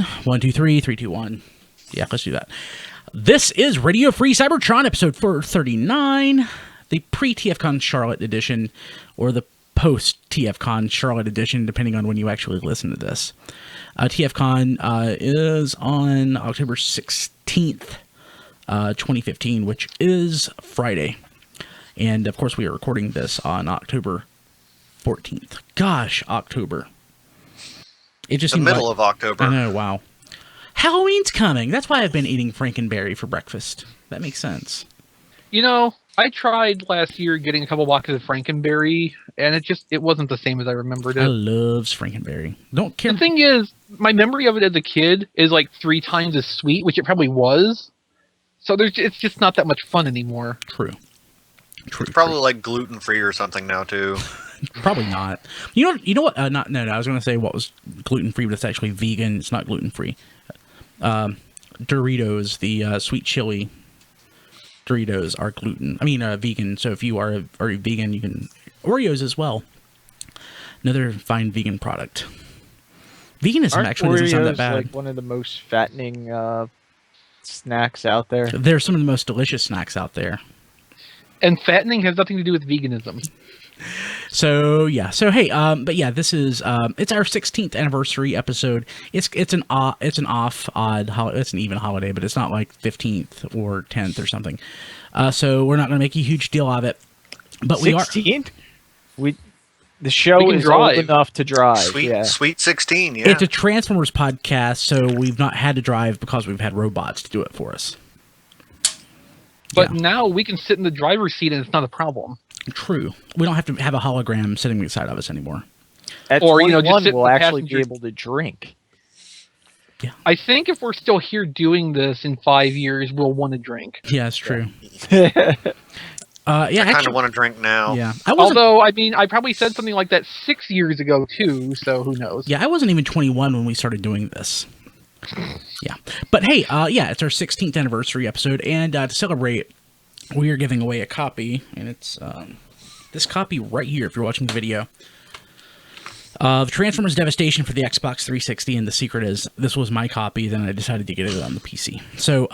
1, 2, 3, 3, 2, 1. Yeah, let's do that. This is Radio Free Cybertron episode 439, the pre-TFcon Charlotte edition, or the post-TFcon Charlotte edition, depending on when you actually listen to this. TFcon is on October 16th, 2015, which is Friday. And, of course, we are recording this on October 14th. Gosh, October. It just the middle of October. I know, wow. Halloween's coming. That's why I've been eating Frankenberry for breakfast. That makes sense. You know, I tried last year getting a couple boxes of Frankenberry, and it wasn't the same as I remembered it. I love Frankenberry. Don't care. The thing is, my memory of it as a kid is like 3 times as sweet, which it probably was. So it's just not that much fun anymore. True. It's probably like gluten-free or something now, too. Probably not. You know what? I was going to say what was gluten-free, but it's actually vegan. It's not gluten-free. Doritos, the sweet chili Doritos are vegan. So if you are a vegan, you can Oreos as well. Another fine vegan product. Veganism actually doesn't sound that bad. Like one of the most fattening snacks out there. They're some of the most delicious snacks out there. And fattening has nothing to do with veganism. So yeah, hey, but yeah, this is it's our 16th anniversary episode. It's an even holiday, but it's not like 15th or 10th or something. So we're not going to make a huge deal of it. But 16th? The show is old enough to drive. Sweet 16. Yeah, it's a Transformers podcast, so we've not had to drive because we've had robots to do it for us. But now we can sit in the driver's seat and it's not a problem. True. We don't have to have a hologram sitting beside of us anymore. At 21, we'll actually be able to drink. Yeah. I think if we're still here doing this in 5 years, we'll want to drink. Yeah, it's true. I kind of want to drink now. Yeah. Although, I probably said something like that 6 years ago, too, so who knows? Yeah, I wasn't even 21 when we started doing this. Yeah. But hey, it's our 16th anniversary episode, and to celebrate, we are giving away a copy, and it's this copy right here, if you're watching the video, of Transformers Devastation for the Xbox 360, and the secret is, this was my copy, then I decided to get it on the PC. So,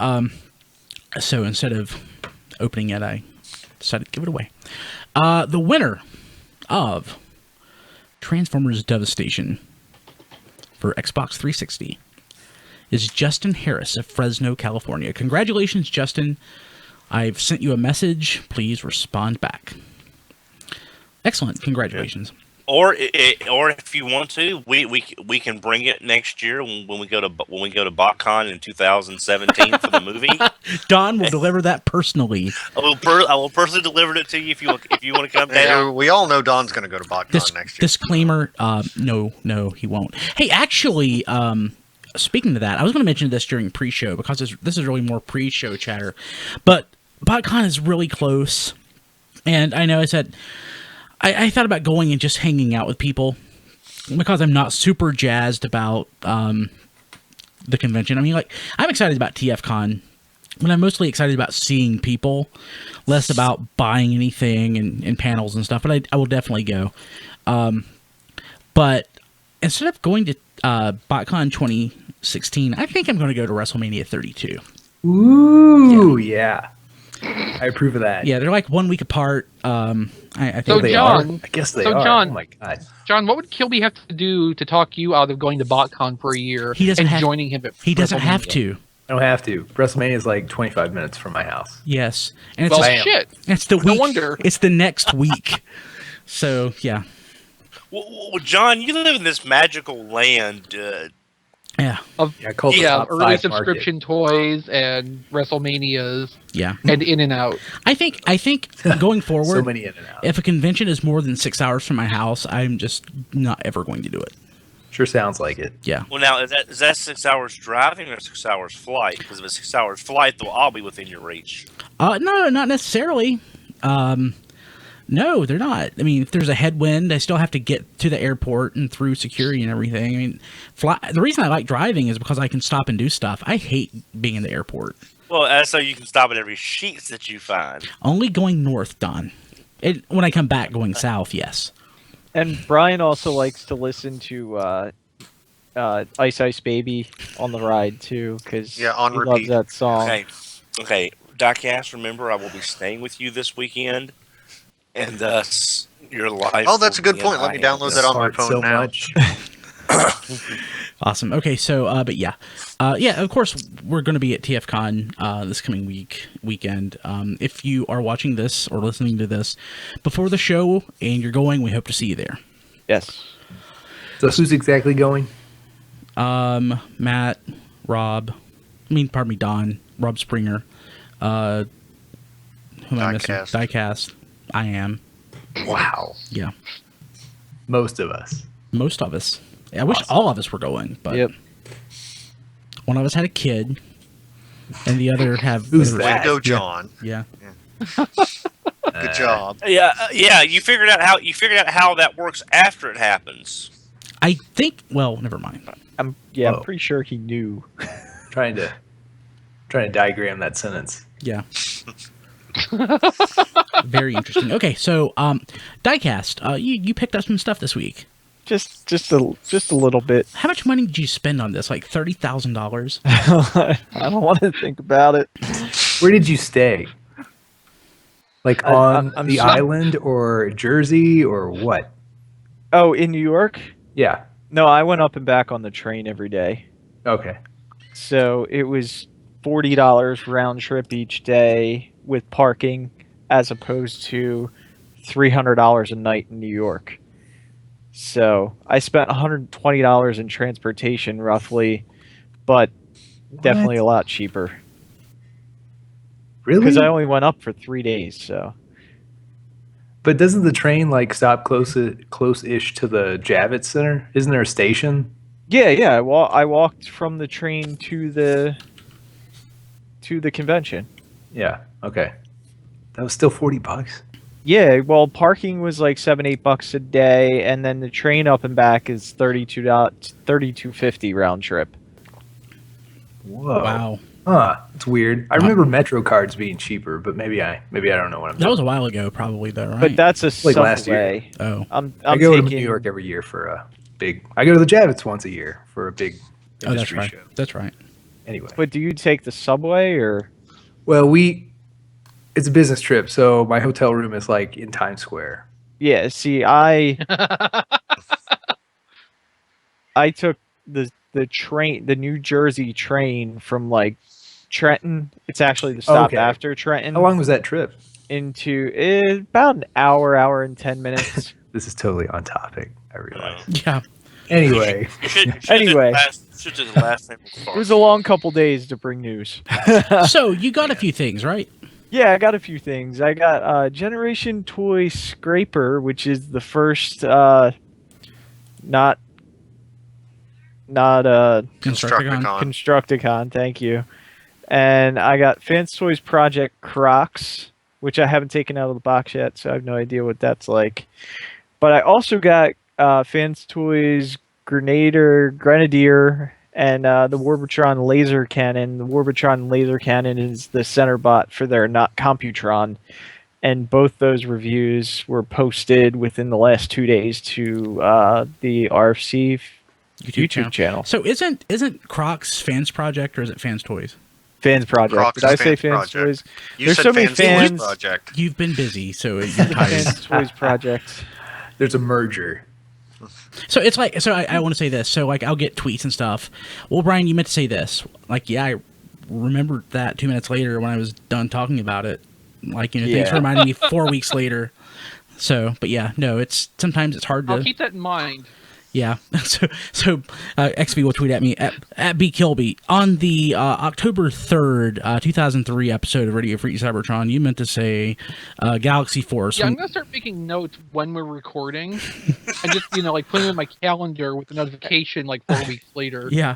so instead of opening it, I decided to give it away. The winner of Transformers Devastation for Xbox 360 is Justin Harris of Fresno, California. Congratulations, Justin. I've sent you a message. Please respond back. Excellent. Congratulations. Or if you want to, we can bring it next year when we go to BotCon in 2017 for the movie. Don will deliver that personally. I will personally deliver it to you if you want to come down. We all know Don's going to go to BotCon next year. Disclaimer: no, he won't. Hey, actually, speaking of that, I was going to mention this during pre-show because this is really more pre-show chatter, but BotCon is really close, and I know I said I thought about going and just hanging out with people because I'm not super jazzed about the convention. I mean, like, I'm excited about TFCon, but I'm mostly excited about seeing people, less about buying anything and panels and stuff. But I will definitely go. But instead of going to BotCon 2016, I think I'm going to go to WrestleMania 32. Ooh, yeah. I approve of that. Yeah, they're like 1 week apart. I think So they John, are. I guess they so are. John, Oh my god. John, what would Kilby have to do to talk you out of going to BotCon for a year joining him at He doesn't have WrestleMania? to. I don't have to. WrestleMania is like 25 minutes from my house. Yes, and it's Well, just, shit. it's the week. No wonder. It's the next week. So yeah. Well, John, you live in this magical land. Yeah. Called the top Early 5 subscription market. toys and WrestleManias. Yeah. And in and out. I think going forward, So many in and out. if a convention is more than 6 hours from my house, I'm just not ever going to do it. Sure sounds like it. Yeah. Well, now is that 6 hours driving or 6 hours flight? Because if it's 6 hours flight, they'll all be within your reach. No, not necessarily. No, they're not. I mean, if there's a headwind, I still have to get to the airport and through security and everything. I mean, the reason I like driving is because I can stop and do stuff. I hate being in the airport. Well, so you can stop at every sheets that you find. Only going north, Don. When I come back going south, yes. And Brian also likes to listen to Ice Ice Baby on the ride too, because Yeah, on he repeat. loves that song. Okay. Diecast, remember, I will be staying with you this weekend, and thus your life. Oh, that's a will good be point. in Let me my download hands. that on my Fart phone so now. much. Awesome. Okay, so but yeah, of course we're going to be at TFcon this coming weekend. If you are watching this or listening to this before the show and you're going, we hope to see you there. Yes. So who's exactly going? Matt, Rob, Don, Rob Springer, who am I missing? Diecast. Diecast. I am. Wow. Yeah, Most of us. most of us. I wish all of us were going, but Yep. one of us had a kid, and the other have. Who's Way that? to go, John. Yeah. Good job. Yeah. You figured out how that works after it happens. I think. Well, never mind. I'm Whoa. pretty sure he knew. Trying to diagram that sentence. Yeah. Very interesting. Okay, so Diecast, you picked up some stuff this week. Just a little bit. How much money did you spend on this? Like $30,000? I don't want to think about it. Where did you stay? Like on I'm the sorry. island or Jersey or what? Oh, in New York? Yeah. No, I went up and back on the train every day. Okay. So it was $40 round trip each day with parking, as opposed to $300 a night in New York. So I spent $120 in transportation roughly, but definitely a lot cheaper Really? because I only went up for 3 days. So But doesn't the train like stop close-ish to the Javits Center? Isn't there a station? yeah. I walked from the train to the convention. Yeah. Okay. That was still $40. Yeah, well, parking was like $7-8 a day, and then the train up and back is $32.50 round trip. Whoa. Wow. Huh. It's weird. I remember Metro cards being cheaper, but maybe I don't know what I'm That doing. was a while ago, probably, though, right? But that's a Like last subway. Oh. I go to New York every year for a big. I go to the Javits once a year for a big Oh, that's industry right. show. That's right. Anyway. But do you take the subway or? Well, it's a business trip, so my hotel room is like in Times Square. Yeah, see, I took the train, the New Jersey train from like Trenton. It's actually the stop Okay. after Trenton. How long was that trip? Into about an hour and 10 minutes. This is totally on topic. I realize. Yeah. Anyway, Anyway. Should do the last name. It was a long couple days to bring news. So you got a few things, right? Yeah, I got a few things. I got Generation Toy Scraper, which is the first not Constructicon. Constructicon, thank you. And I got Fans Toys Project Crocs, which I haven't taken out of the box yet, so I have no idea what that's like. But I also got Fans Toys Grenadier and the Warbotron laser cannon. The Warbotron laser cannon is the center bot for their not Computron, and both those reviews were posted within the last 2 days to the RFC YouTube channel. So isn't Crocs Fans Project or is it Fans Toys? Fans Project. Crocs Did I is say Fans Fans Project. Toys? You There's said so many Fans Toys fans. Project. You've been busy, so you're tired. Fans Toys Project. there's a merger. So it's like, so I want to say this. So like, I'll get tweets and stuff. Well, Brian, you meant to say this. Like, yeah, I remembered that 2 minutes later when I was done talking about it. Like, thanks for Yeah. reminding me 4 weeks later. So, but yeah, no, sometimes it's hard to. I'll keep that in mind. Yeah. So XV will tweet at me at BKilby on the October 3rd, 2003 episode of Radio Free Cybertron. You meant to say Galaxy Force. Yeah, I'm gonna start making notes when we're recording, and just like putting it in my calendar with the notification like 4 weeks later. Yeah.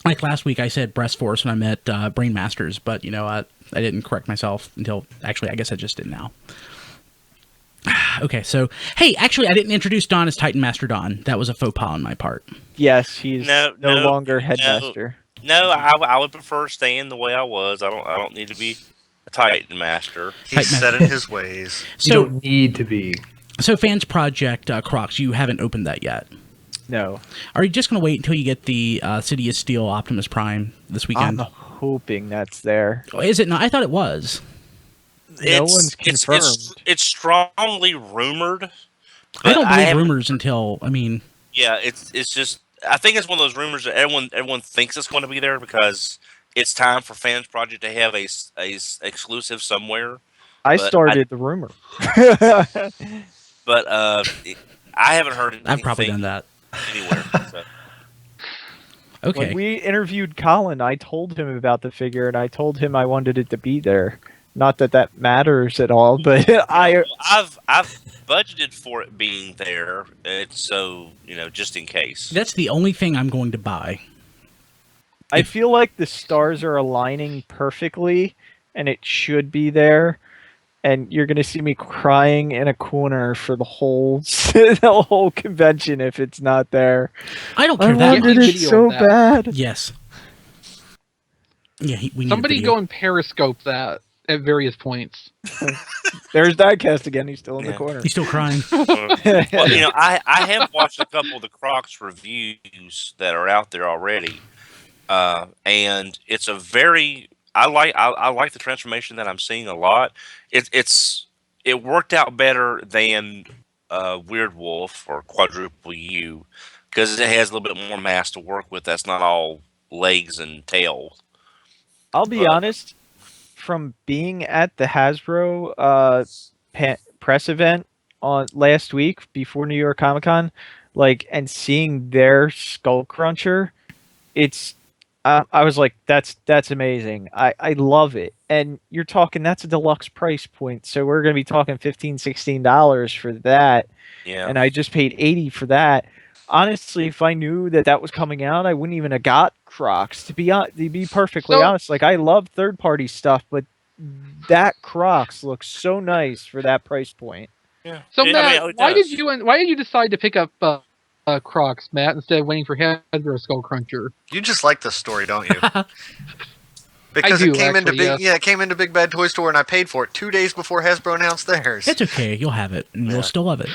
Like last week, I said Breast Force when I met Brain Masters, but I didn't correct myself until actually, I guess I just did now. Okay, so hey, actually, I didn't introduce Don as Titan Master Don. That was a faux pas on my part. Yes, he's No, no no, longer headmaster. No, I would prefer staying the way I was. I don't need to be a Titan Master. He's set in his ways. You So, don't need to be. so Fans Project Crocs, you haven't opened that yet. No. Are you just going to wait until you get the City of Steel Optimus Prime this weekend? I'm hoping that's there. Is it not? I thought it was. No one's confirmed. It's strongly rumored. I don't believe rumors until, Yeah, it's just, I think it's one of those rumors that everyone thinks it's going to be there because it's time for Fans Project to have a exclusive somewhere. I started the rumor. But I haven't heard anything. I've probably done that. Anywhere. So. Okay. When we interviewed Colin, I told him about the figure, and I told him I wanted it to be there. Not that matters at all, but I've budgeted for it being there, so just in case. That's the only thing I'm going to buy. I feel like the stars are aligning perfectly, and it should be there. And you're gonna see me crying in a corner for the whole the whole convention if it's not there. I don't care I that wanted much. it so bad. Yes. Yeah, we need Somebody a video. go and periscope that at various points. There's Diecast again. He's still in the corner. He's still crying. Well, I have watched a couple of the Crocs reviews that are out there already, and it's a very I like the transformation that I'm seeing a lot. It worked out better than Weird Wolf or Quadruple U because it has a little bit more mass to work with. That's not all legs and tail. I'll be honest. From being at the Hasbro press event on last week before New York Comic Con, and seeing their Skullcruncher, it's I was like, that's amazing. I love it. And you're talking, that's a deluxe price point. So we're going to be talking $15, $16 for that. Yeah. And I just paid $80 for that. Honestly, if I knew that was coming out, I wouldn't even have got Crocs. To be perfectly honest, I love third-party stuff, but that Crocs looks so nice for that price point. Yeah. So Matt, why did you decide to pick up Crocs, Matt, instead of waiting for Hasbro Skullcruncher? You just like this story, don't you? Because it came into Big Bad Toy Store and I paid for it 2 days before Hasbro announced theirs. It's okay. You'll have it, and you'll still love it.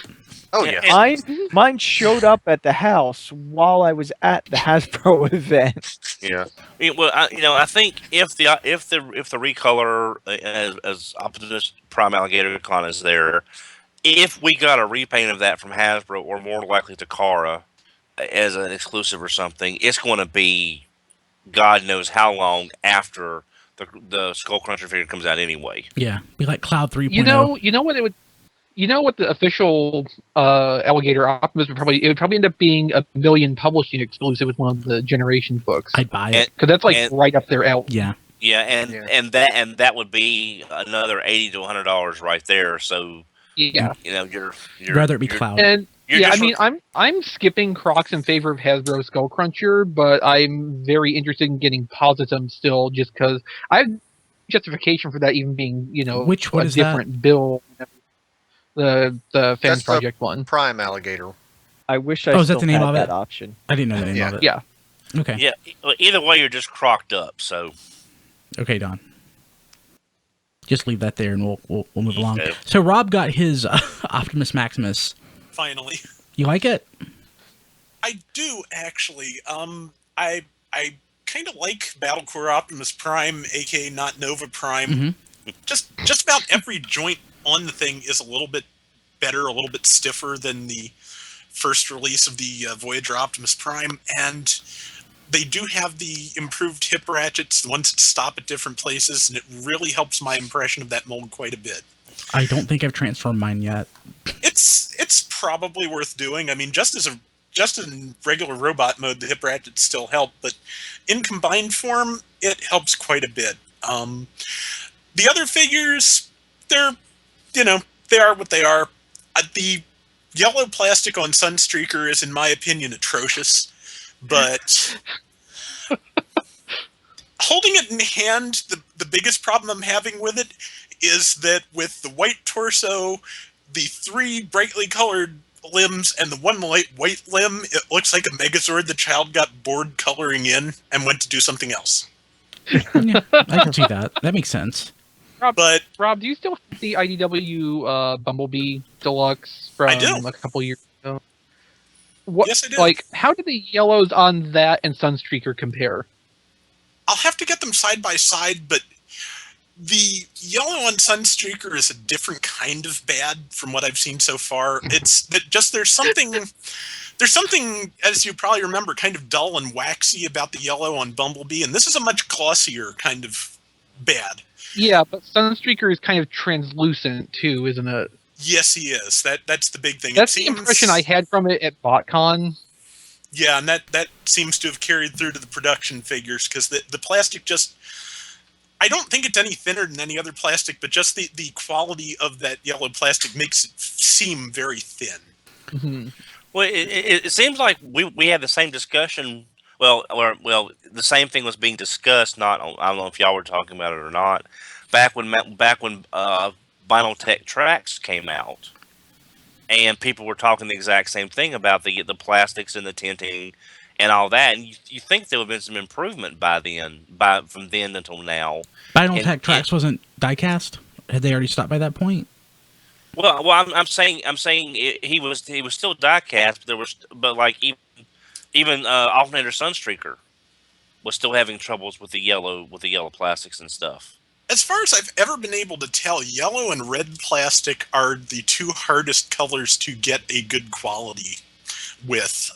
Oh yeah. Mine showed up at the house while I was at the Hasbro event. Yeah. I think if the recolor as Optimus Prime Alligator Con is there, if we got a repaint of that from Hasbro or more likely Takara as an exclusive or something, it's going to be God knows how long after the Skullcruncher figure comes out anyway. Yeah, be like Cloud 3.0. You know what it would. You know what the official Alligator Optimus would probably end up being a Million Publishing exclusive with one of the Generations books. I'd buy it because that's right up their alley. Yeah. Yeah, and that would be another $80 to $100 right there. So yeah, you're rather it be Cloud. And I'm skipping Crocs in favor of Hasbro Skullcruncher, but I'm very interested in getting Positum still, just because I have justification for that even being what is different build. The Fans Project one. Prime Alligator. I wish I still had that option. I didn't know the name of it. Yeah. Okay. Yeah. Either way, you're just crocked up. So. Okay, Don. Just leave that there, and we'll move along. So Rob got his Optimus Maximus. Finally. You like it? I do actually. I kind of like Battlecore Optimus Prime, aka not Nova Prime. Mm-hmm. Just about every joint on the thing is a little bit better, a little bit stiffer than the first release of the Voyager Optimus Prime, and they do have the improved hip ratchets, the ones that stop at different places, and it really helps my impression of that mold quite a bit. I don't think I've transformed mine yet. It's probably worth doing. I mean, just in regular robot mode, the hip ratchets still help, but in combined form, it helps quite a bit. The other figures, they are what they are. The yellow plastic on Sunstreaker is, in my opinion, atrocious. But holding it in hand, the biggest problem I'm having with it is that with the white torso, the 3 brightly colored limbs, and the 1 light white limb, it looks like a Megazord the child got bored coloring in and went to do something else. Yeah, I can see that. That makes sense. Rob, do you still have the IDW Bumblebee Deluxe from a couple years ago? What, Yes, I do. Like, how do the yellows on that and Sunstreaker compare? I'll have to get them side by side, but the yellow on Sunstreaker is a different kind of bad from what I've seen so far. It's that just there's something, as you probably remember, kind of dull and waxy about the yellow on Bumblebee, and this is a much glossier kind of bad. Yeah, but Sunstreaker is kind of translucent too, isn't it? Yes, he is. That's the big thing. That's the impression I had from it at BotCon. Yeah, and that seems to have carried through to the production figures, because the plastic just... I don't think it's any thinner than any other plastic, but just the quality of that yellow plastic makes it seem very thin. Mm-hmm. Well, it seems like we had the same discussion. Well, the same thing was being discussed. I don't know if y'all were talking about it or not. Back when Vinyl Tech Tracks came out, and people were talking the exact same thing about the plastics and the tinting and all that, and you think there would have been some improvement from then until now. Vinyl Tech Tracks wasn't diecast. Had they already stopped by that point? Well, I'm saying he was still diecast, but like even Alternator Sunstreaker was still having troubles with the yellow plastics and stuff. As far as I've ever been able to tell, yellow and red plastic are the two hardest colors to get a good quality with.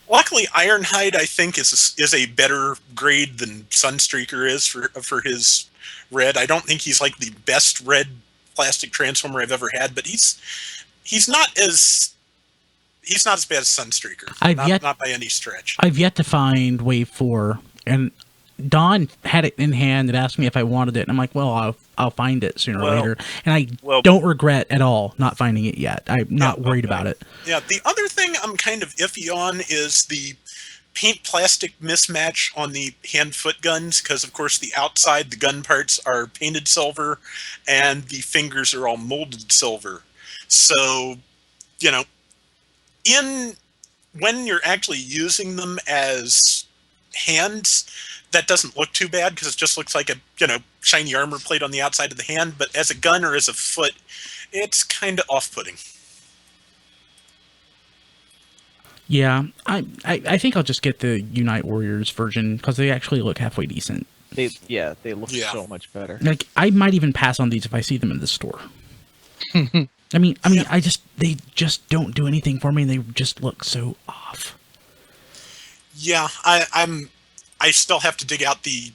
Luckily, Ironhide, I think, is a better grade than Sunstreaker is for his red. I don't think he's like the best red plastic transformer I've ever had, but he's not as bad as Sunstreaker. Not by any stretch. I've yet to find Wave 4, and Don had it in hand and asked me if I wanted it, and I'm like, well, I'll find it sooner or later. And I don't regret at all not finding it yet. I'm not worried about it. Yeah, the other thing I'm kind of iffy on is the paint plastic mismatch on the hand-foot guns, because of course the outside, the gun parts are painted silver, and the fingers are all molded silver. So, when you're actually using them as hands, that doesn't look too bad, because it just looks like a shiny armor plate on the outside of the hand. But as a gun or as a foot, it's kind of off-putting. Yeah, I think I'll just get the Unite Warriors version, because they actually look halfway decent. They look so much better. Like, I might even pass on these if I see them in the store. I mean, they just don't do anything for me, and they just look so off. Yeah, I still have to dig out the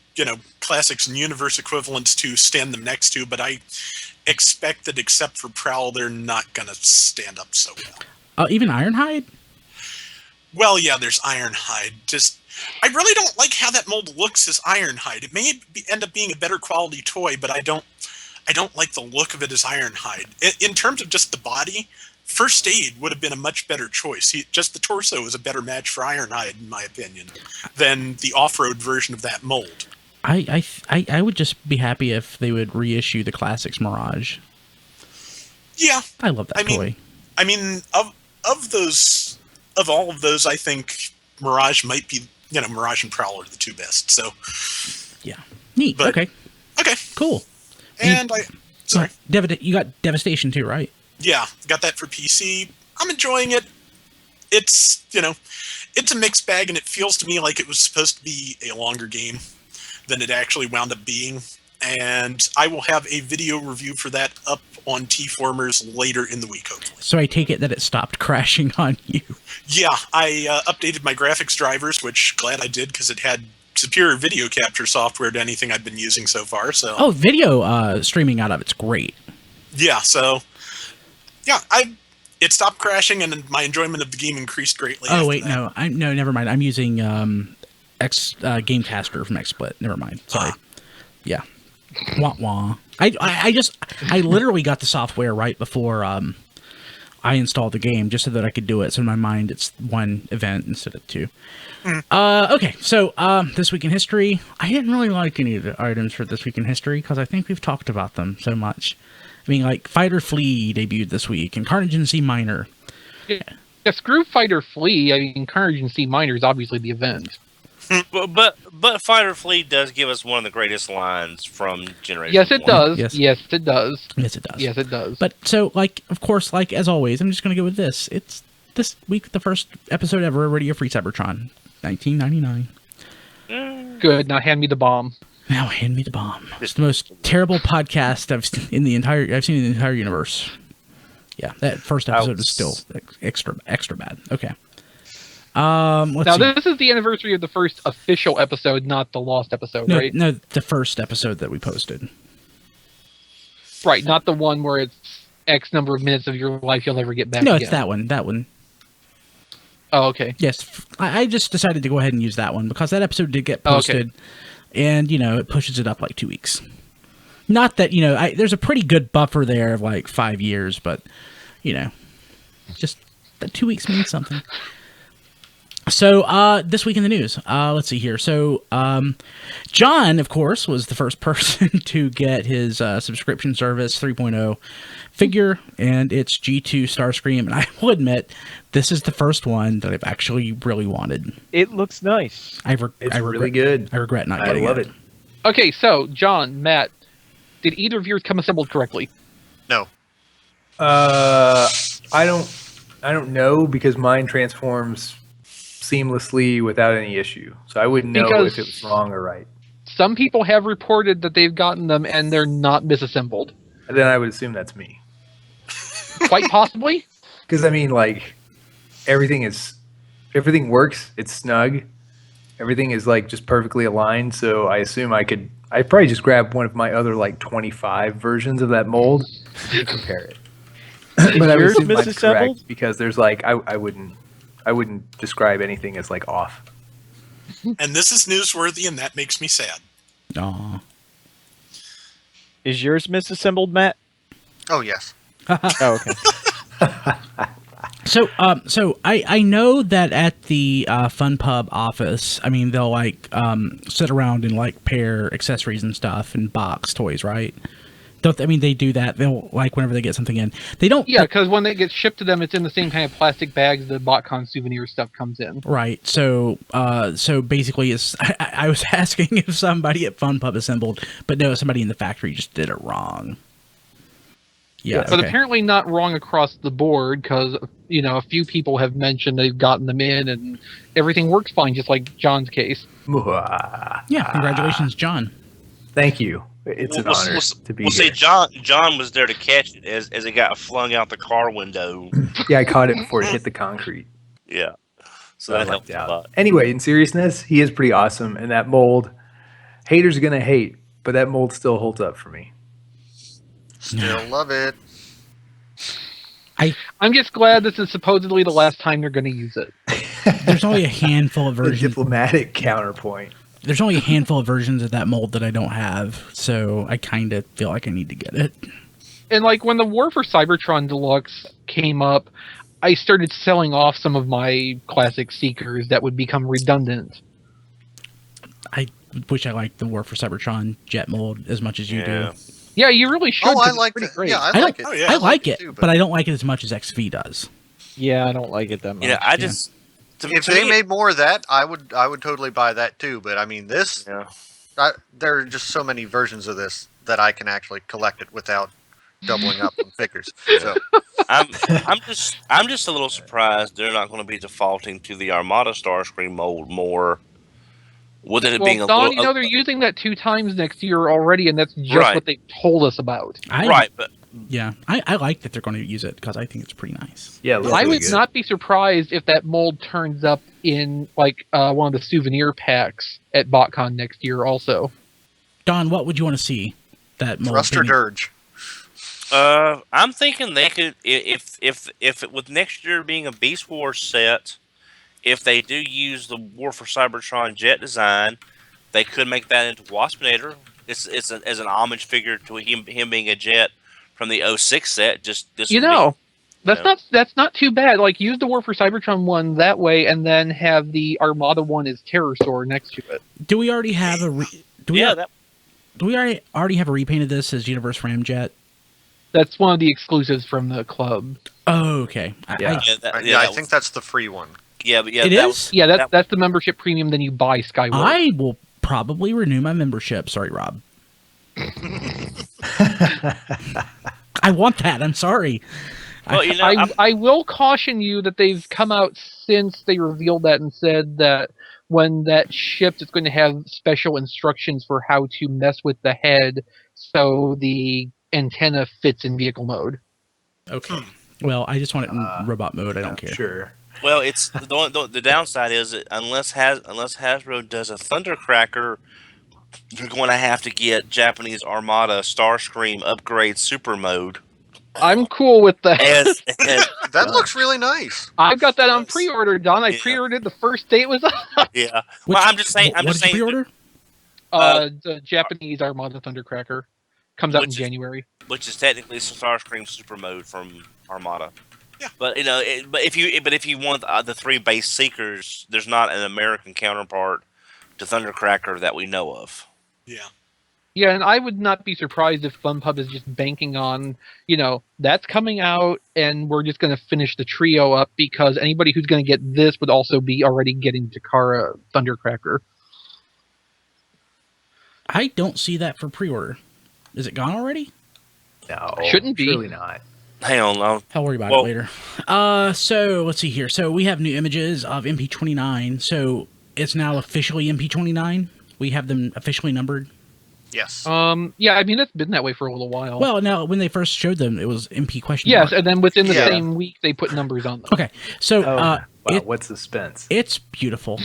classics and universe equivalents to stand them next to, but I expect that except for Prowl, they're not gonna stand up so well. Even Ironhide? Well, yeah, there's Ironhide. I really don't like how that mold looks as Ironhide. It may end up being a better quality toy, but I don't like the look of it as Ironhide. In terms of just the body, First Aid would have been a much better choice. Just the torso is a better match for Ironhide, in my opinion, than the off-road version of that mold. I would just be happy if they would reissue the Classics Mirage. Yeah, I love that toy. I mean, of all of those, I think Mirage might be, Mirage and Prowl are the two best. So, yeah, neat. Okay, cool. And sorry, you got Devastation too, right? Yeah, got that for PC. I'm enjoying it. It's it's a mixed bag, and it feels to me like it was supposed to be a longer game than it actually wound up being. And I will have a video review for that up on TFormers later in the week, hopefully. So I take it that it stopped crashing on you. Yeah, I updated my graphics drivers, which glad I did, because it had superior video capture software to anything I've been using so far. So video streaming out of it's great. Yeah, so yeah, it stopped crashing, and my enjoyment of the game increased greatly. Oh wait, no, never mind. I'm using Gamecaster from XSplit. Never mind. Sorry. Yeah. Wah wah. I literally got the software right before I installed the game, just so that I could do it. So in my mind, it's one event instead of two. Okay, so This Week in History. I didn't really like any of the items for This Week in History, because I think we've talked about them so much. I mean, like, Fighter Flea debuted this week, and Carnage in C Minor. Yeah, screw Fighter Flea. I mean, Carnage in C Minor is obviously the event. But Fighter Flea does give us one of the greatest lines from Generation 1. Yes, it does. Yes. Yes, it does. Yes, it does. Yes, it does. But so, like, of course, like as always, I'm just going to go with this. It's this week the first episode ever, Radio Free Cybertron, 1999. Good. Now hand me the bomb. Now hand me the bomb. It's the most terrible podcast I've seen in the entire universe. Yeah, that first episode is still extra bad. Okay. Let's see. This is the anniversary of the first official episode, not the lost episode, right? No, the first episode that we posted. Right, not the one where it's X number of minutes of your life you'll never get back. No, again. it's that one. That one. Oh, okay. Yes, I just decided to go ahead and use that one because that episode did get posted, and it pushes it up like 2 weeks. Not that there's a pretty good buffer there of like 5 years, but just that 2 weeks means something. So this week in the news, let's see here. So John, of course, was the first person to get his subscription service 3.0 figure, and it's G2 Starscream. And I will admit, this is the first one that I've actually really wanted. It looks nice. It's really good. I regret not getting it. I love it. Okay, so John, Matt, did either of yours come assembled correctly? No. I don't know because mine transforms seamlessly without any issue. So I wouldn't know if it was wrong or right. Some people have reported that they've gotten them and they're not misassembled. And then I would assume that's me. Quite possibly. Because I mean, like, everything works. It's snug. Everything is like just perfectly aligned. So I assume I'd probably just grab one of my other like 25 versions of that mold and compare it. But I would assume mine's correct because there's like I wouldn't describe anything as like off. And this is newsworthy, and that makes me sad. Aw. Is yours misassembled, Matt? Oh yes. Oh, okay. So I know that at the Fun Pub office, I mean, they'll like sit around and like pair accessories and stuff and box toys, right? They do that. They'll like whenever they get something in. They don't. Yeah, because when they get shipped to them, it's in the same kind of plastic bags the BotCon souvenir stuff comes in. Right. So basically, I was asking if somebody at Fun Pub assembled, but no, somebody in the factory just did it wrong. Yeah, but apparently not wrong across the board because a few people have mentioned they've gotten them in and everything works fine, just like John's case. Yeah, congratulations, John. Thank you. It's an honor to be here. See, John was there to catch it as it got flung out the car window. Yeah, I caught it before it hit the concrete. Yeah, so that helped a lot. Anyway, in seriousness, he is pretty awesome, and that mold, haters are gonna hate, but that mold still holds up for me. Still love it. I'm just glad this is supposedly the last time they're going to use it. There's only a handful of The versions. diplomatic counterpoint. There's only a handful of versions of that mold that I don't have, so I kind of feel like I need to get it. And like when the War for Cybertron Deluxe came up, I started selling off some of my classic Seekers that would become redundant. I wish I liked the War for Cybertron jet mold as much as you do. Yeah, you really should. Oh, I like it. Great. Yeah, I like it. Oh, yeah. I like it, too, but I don't like it as much as XV does. Yeah, I don't like it that much. I just If they made more of that, I would totally buy that too. But I mean, this, there are just so many versions of this that I can actually collect it without doubling up on figures. So I'm just a little surprised they're not going to be defaulting to the Armada Starscream mold more. With it being a Don, little, they're using that 2 times next year already, and that's just what they told us about. But yeah, I like that they're going to use it because I think it's pretty nice. Yeah, I would not be surprised if that mold turns up in like one of the souvenir packs at BotCon next year. Also, Don, what would you want to see? That mold Thruster being... Dirge. I'm thinking they could if it, with next year being a Beast Wars set. If they do use the War for Cybertron jet design, they could make that into Waspinator. It's as an homage figure to him being a jet from the 06 set. That's not too bad. Like use the War for Cybertron one that way, and then have the Armada one as Terrorsaur next to it. Do we already have a? Do we already have a repaint of this as Universe Ramjet? That's one of the exclusives from the club. Oh, okay. I think that's the free one. Yeah, but it is. That's the membership premium. Then you buy Skyward. I will probably renew my membership. Sorry, Rob. I want that. I'm sorry. Well, you know, I will caution you that they've come out since they revealed that and said that when that ships, it's going to have special instructions for how to mess with the head so the antenna fits in vehicle mode. Okay. Well, I just want it in robot mode. I don't care. Sure. well, it's the downside is that unless Hasbro does a Thundercracker, you're going to have to get Japanese Armada Starscream upgrade super mode. I'm cool with that. That looks really nice. I've got that on pre-order, Don. I pre-ordered the first day it was up. Yeah. Well, I'm just saying. What did you pre-order? The Japanese Armada Thundercracker comes out in Which is- January. which is technically Starscream super mode from Armada. Yeah. But if you want the 3 base Seekers, there's not an American counterpart to Thundercracker that we know of. Yeah. Yeah, and I would not be surprised if FunPub is just banking on, that's coming out, and we're just going to finish the trio up because anybody who's going to get this would also be already getting Takara Thundercracker. I don't see that for pre-order. Is it gone already? No, Shouldn't be. Surely not. Hang on, I'll worry about Well- it later. So let's see here. So we have new images of MP29. So it's now officially MP29. We have them officially numbered. Yes. Yeah, I mean, it's been that way for a little while. Well, now when they first showed them, it was MP question yes, mark. and then within the Yeah. same week, they put numbers on them. Okay, so Oh, wow, it, what suspense. it's beautiful.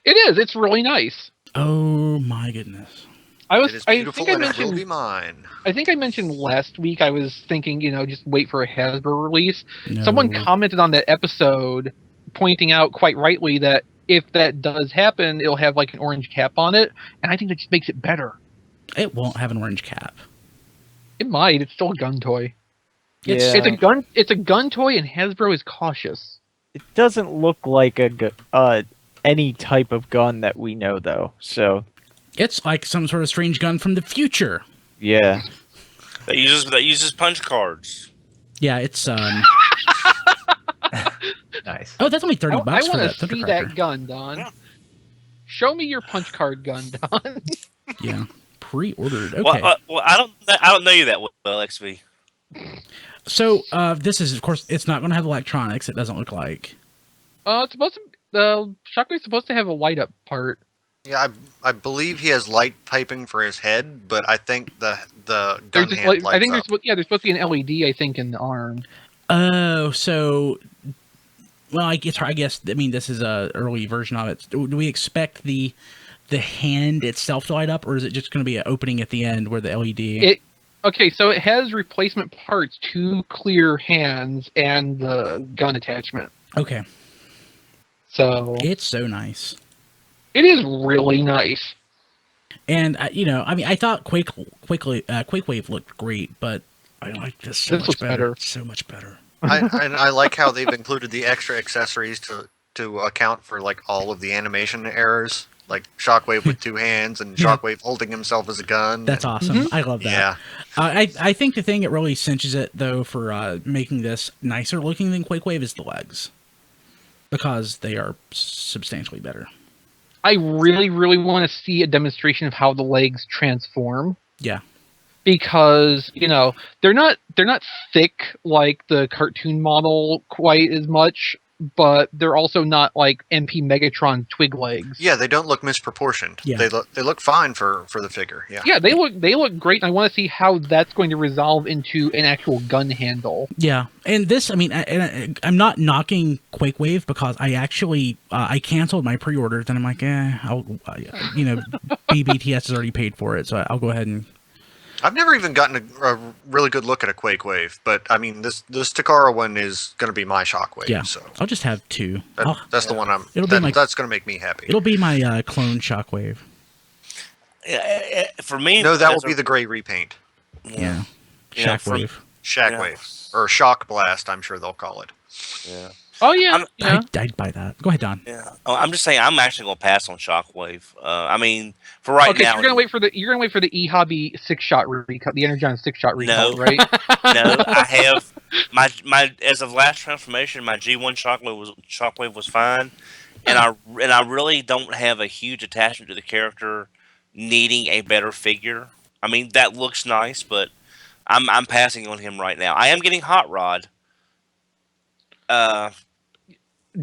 It is. It's really nice. Oh my goodness. It is I beautiful think I and it will mentioned be mine. I think I mentioned last week I was thinking, just wait for a Hasbro release. No. Someone commented on that episode pointing out quite rightly that if that does happen, it'll have like an orange cap on it, and I think that just makes it better. It won't have an orange cap. It might. It's still a gun toy. It's- It's a gun. It's a gun toy, and Hasbro is cautious. It doesn't look like any type of gun that we know, though. So, It's like some sort of strange gun from the future. yeah. that uses punch cards. Yeah, it's Nice. Oh, that's only I $30 for want that to see Thundercracker. that gun, Don. Yeah. Show me your punch card gun, Don. Yeah, pre-ordered. Okay. Well, I don't know you that well, XV. So this is, of course, it's not going to have electronics. It doesn't look like. It's supposed to. The Shockwave's supposed to have a light up part. Yeah, I believe he has light piping for his head, but I think the gun There's just, hand like, I lights think up. there's supposed to be an LED. I think in the arm. Oh, so. Well, I guess I mean this is a early version of it. Do we expect the hand itself to light up, or is it just going to be an opening at the end where the LED? Okay, so it has replacement parts, 2 clear hands, and the gun attachment. Okay, So it's so nice. it is really nice. And I thought Quakewave looked great, but I like this so This much looks better. better. So much better. I like how they've included the extra accessories to account for like all of the animation errors, like Shockwave with 2 hands and Shockwave holding himself as a gun. That's awesome. I love that. Yeah. I think the thing that really cinches it though for making this nicer looking than Quakewave is the legs, because they are substantially better. I really, really want to see a demonstration of how the legs transform. Yeah. Because they're not thick like the cartoon model quite as much, but they're also not like MP Megatron twig legs. Yeah, they don't look misproportioned. Yeah. They look fine for the figure. Yeah. Yeah, they look great, and I want to see how that's going to resolve into an actual gun handle. Yeah, and this, I mean, I'm not knocking Quakewave because I actually I canceled my pre-order. Then I'm like, BBTS has already paid for it, so I'll go ahead and. I've never even gotten a really good look at a Quakewave, but I mean this Takara one is going to be my Shockwave. Yeah, So I'll just have 2. that's the one that's going to make me happy. It'll be my clone Shockwave. For me, No, that will be the gray repaint. Yeah, Yeah, Shockwave. Shockwave or Shock Blast, I'm sure they'll call it. Yeah. Oh yeah, I'd buy that. Go ahead, Don. Yeah. Oh, I'm just saying, I'm actually going to pass on Shockwave. I mean, for right okay, now. so you're gonna wait for the eHobby 6-shot recut, the Energon 6-shot recall, No. right? No, I have my as of last transformation, my G1 Shockwave was fine, and I really don't have a huge attachment to the character needing a better figure. I mean, that looks nice, but I'm passing on him right now. I am getting Hot Rod.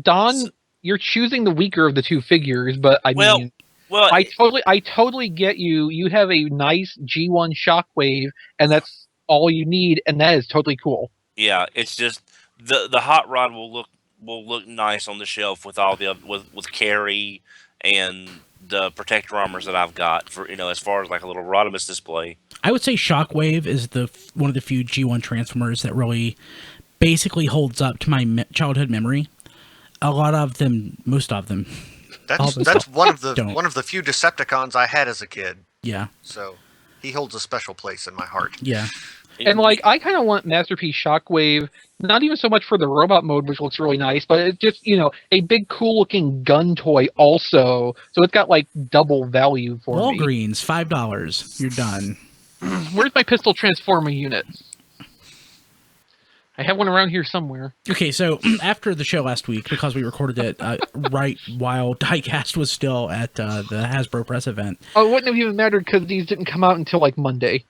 Don, you're choosing the weaker of the two figures, but I mean, well, I totally get you. You have a nice G1 Shockwave, and that's all you need, and that is totally cool. yeah. It's just the Hot Rod will look nice on the shelf with all the with Carrie and the protector armors that I've got for as far as like a little Rodimus display. I would say Shockwave is one of the few G1 Transformers that really basically holds up to my childhood memory. A lot of them, most of them. That's one of the few Decepticons I had as a kid. Yeah. So he holds a special place in my heart. Yeah. And like, I kind of want Masterpiece Shockwave, not even so much for the robot mode, which looks really nice, but it's just a big cool looking gun toy also. So it's got like double value for me. Walgreens, $5. You're done. Where's my pistol transformer unit? I have one around here somewhere. Okay, so after the show last week, because we recorded it right while Diecast was still at the Hasbro press event. Oh, it wouldn't have even mattered because these didn't come out until like Monday.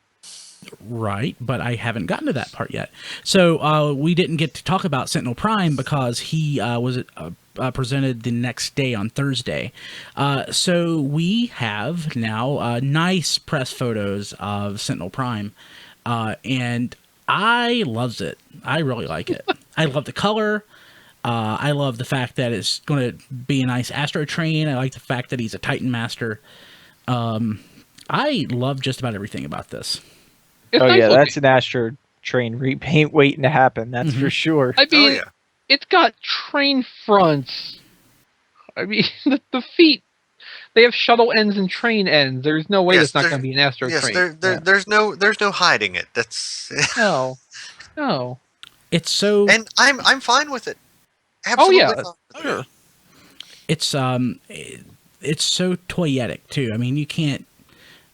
Right, but I haven't gotten to that part yet. So we didn't get to talk about Sentinel Prime because he was presented the next day on Thursday. So we have now nice press photos of Sentinel Prime, and I loves it. I really like it. I love the color. I love the fact that it's going to be a nice Astro Train. I like the fact that he's a Titan Master. I love just about everything about this. It's oh nice yeah, looking. that's an Astro Train repaint waiting to happen. That's for sure. I mean, it's got train fronts. I mean, the feet. They have shuttle ends and train ends. There's no way that's not going to be an Astro Train. There's no hiding it. That's no. It's so, and I'm fine with it. Absolutely fine with it. Sure. it's so toyetic too. I mean, you can't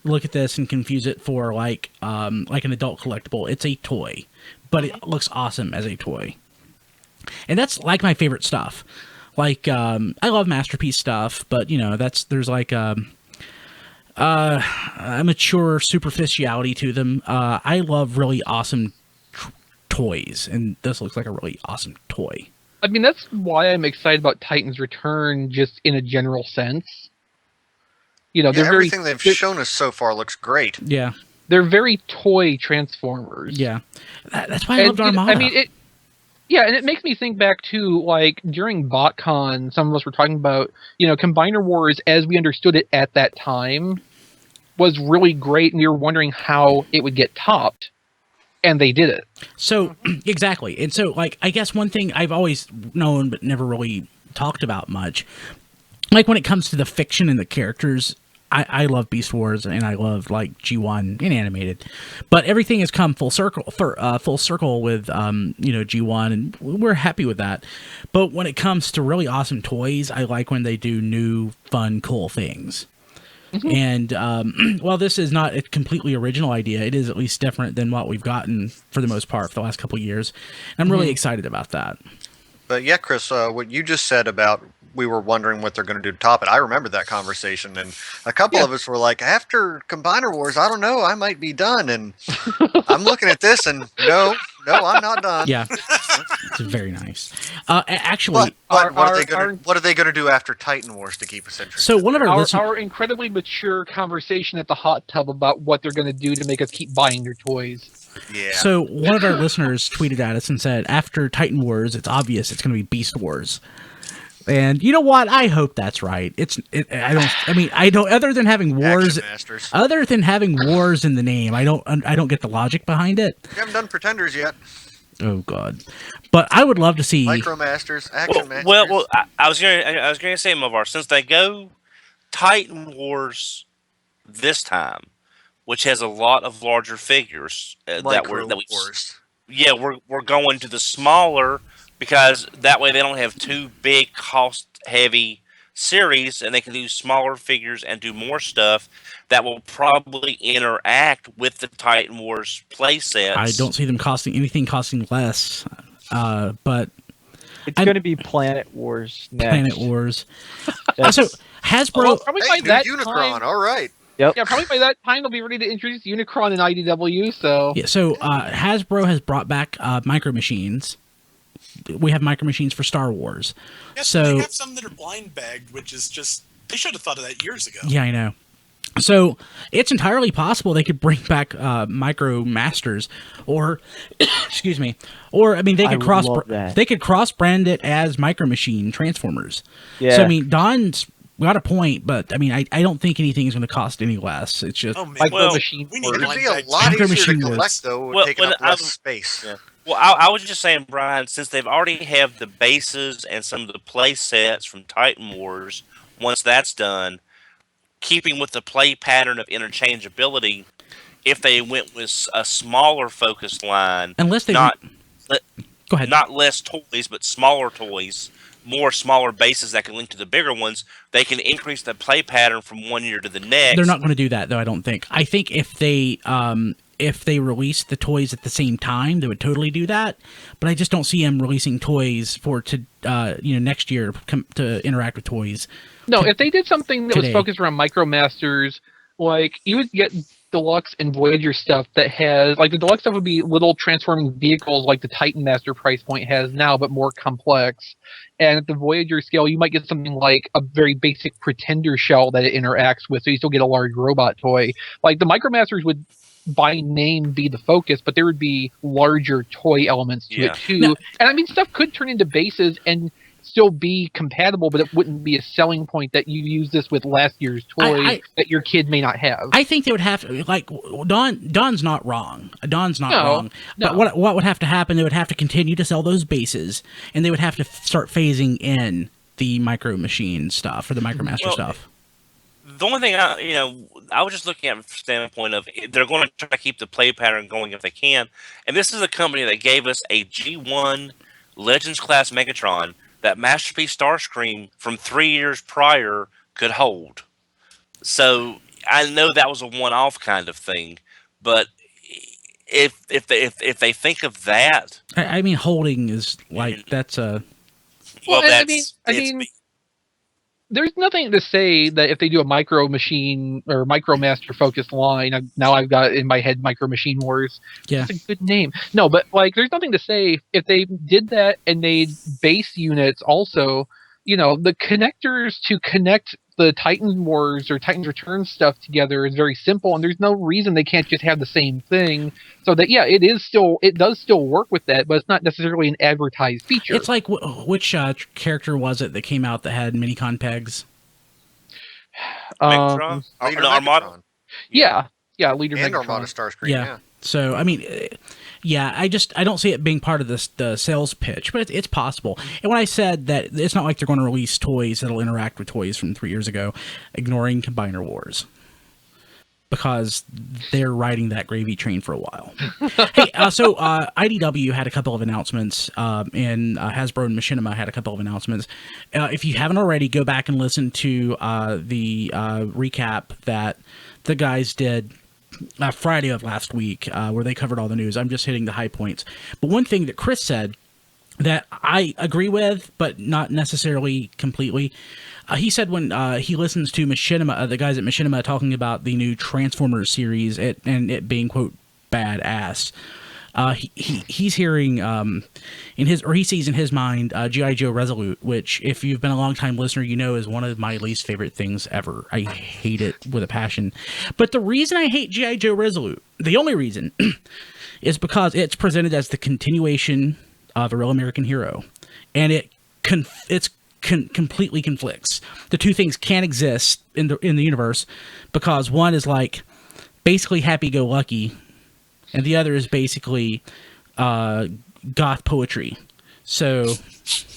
look at this and confuse it for like an adult collectible. It's a toy, but it looks awesome as a toy, and that's like my favorite stuff. Like I love Masterpiece stuff, but there's like a mature superficiality to them. I love really awesome toys, and this looks like a really awesome toy. I mean, that's why I'm excited about Titans Return, just in a general sense. They're everything they've shown us so far looks great. Yeah, they're very toy Transformers. Yeah, that's why I loved Armada. I mean, and it makes me think back to, like, during BotCon, some of us were talking about, Combiner Wars, as we understood it at that time, was really great, and we were wondering how it would get topped, and they did it. So, exactly. And so, like, I guess one thing I've always known but never really talked about much, like, when it comes to the fiction and the characters, I love Beast Wars, and I love, like, G1 and animated, but everything has come full circle with G1, and we're happy with that. But when it comes to really awesome toys, I like when they do new, fun, cool things. And while this is not a completely original idea, it is at least different than what we've gotten for the most part for the last couple of years. And I'm really excited about that. But yeah, Chris, what you just said about we were wondering what they're going to do to top it. I remember that conversation, and a couple of us were like, after Combiner Wars, I don't know, I might be done. And I'm looking at this, and no, I'm not done. Yeah, it's very nice. Actually, what are they going to do after Titan Wars to keep us interested? So one of our incredibly mature conversation at the hot tub about what they're going to do to make us keep buying their toys. Yeah. So one of our listeners tweeted at us and said, after Titan Wars, it's obvious it's going to be Beast Wars. And you know what? I hope that's right. I don't. Other than having wars, in the name, I don't get the logic behind it. You haven't done Pretenders yet. Oh God! But I would love to see Micromasters, Action Masters. Well, I was going to say, Mavar, since they go Titan Wars this time, which has a lot of larger figures we're going to the smaller. Because that way they don't have two big cost-heavy series, and they can do smaller figures and do more stuff that will probably interact with the Titan Wars playsets. I don't see them costing less, but it's going to be Planet Wars next. Planet Wars. So Hasbro, probably by that Unicron. time, All right. Yep. Yeah, probably by that time they'll be ready to introduce Unicron and IDW. So Yeah, so Hasbro has brought back Micro Machines. We have Micro Machines for Star Wars. Yes, So they have some that are blind bagged, which is just they should have thought of that years ago. yeah, I know. So it's entirely possible they could bring back Micro Masters, or excuse me, or I mean they could cross brand it as Micro Machine Transformers. Yeah. So I mean Don's got a point, but I mean I don't think anything is going to cost any less. It's just Oh man, Micro Machine. we need It'd blind be a bagged lot Micro easier to Machine collect, works. though, Well, taking when up I less was- space. Yeah. Well, I was just saying, Brian, since they've already have the bases and some of the play sets from Titan Wars, once that's done, keeping with the play pattern of interchangeability, if they went with a smaller focused line, unless they not go ahead. not less toys, but smaller toys, more smaller bases that can link to the bigger ones, they can increase the play pattern from one year to the next. They're not going to do that, though. I don't think. I think if they release the toys at the same time, they would totally do that. But I just don't see them releasing toys next year to interact with toys. No, if they did something that Today. was focused around Micro Masters, like you would get Deluxe and Voyager stuff that has like the Deluxe stuff would be little transforming vehicles like the Titan Master price point has now, but more complex. And at the Voyager scale, you might get something like a very basic Pretender shell that it interacts with, so you still get a large robot toy. Like the Micro Masters would by name be the focus, but there would be larger toy elements to it too. No. And I mean, stuff could turn into bases and still be compatible, but it wouldn't be a selling point that you use this with last year's toy that your kid may not have. I think they would have to, like, Don's not wrong. Don's not wrong. No. But what would have to happen, they would have to continue to sell those bases, and they would have to start phasing in the Micro Machine stuff, or the Micro Master stuff. The only thing I was just looking at from the standpoint of they're going to try to keep the play pattern going if they can. And this is a company that gave us a G1 Legends class Megatron that Masterpiece Starscream from 3 years prior could hold. So I know that was a one-off kind of thing, but if they think of that, I mean, holding is like that's a. well, I that's mean, there's nothing to say that if they do a Micro Machine or Micro Master focused line, now I've got in my head Micro Machine Wars. Yeah. It's a good name. No, but like there's nothing to say if they did that and made base units also, the connectors to connect the Titans Wars or Titans Return stuff together is very simple, and there's no reason they can't just have the same thing. So that it does still work with that, but it's not necessarily an advertised feature. It's like which character was it that came out that had mini-con pegs? Megatron? Leader Armada? Megatron. Yeah, Leader And Megatron. Armada Starscream, Yeah. yeah. So I mean, I don't see it being part of the sales pitch, but it's possible. And when I said that it's not like they're going to release toys that'll interact with toys from 3 years ago, ignoring Combiner Wars, because they're riding that gravy train for a while. Hey, so IDW had a couple of announcements, and Hasbro and Machinima had a couple of announcements. If you haven't already, go back and listen to the recap that the guys did Friday of last week, where they covered all the news. I'm just hitting the high points. But one thing that Chris said that I agree with, but not necessarily completely, he said when he listens to Machinima, the guys at Machinima talking about the new Transformers series and it being, quote, badass, he's hearing he sees in his mind G.I. Joe Resolute, which, if you've been a long time listener, is one of my least favorite things ever. I hate it with a passion. But the reason I hate G.I. Joe Resolute, the only reason, is because it's presented as the continuation of A Real American Hero, and it's completely conflicts. The two things can't exist in the universe, because one is like basically happy-go-lucky, and the other is basically goth poetry. So,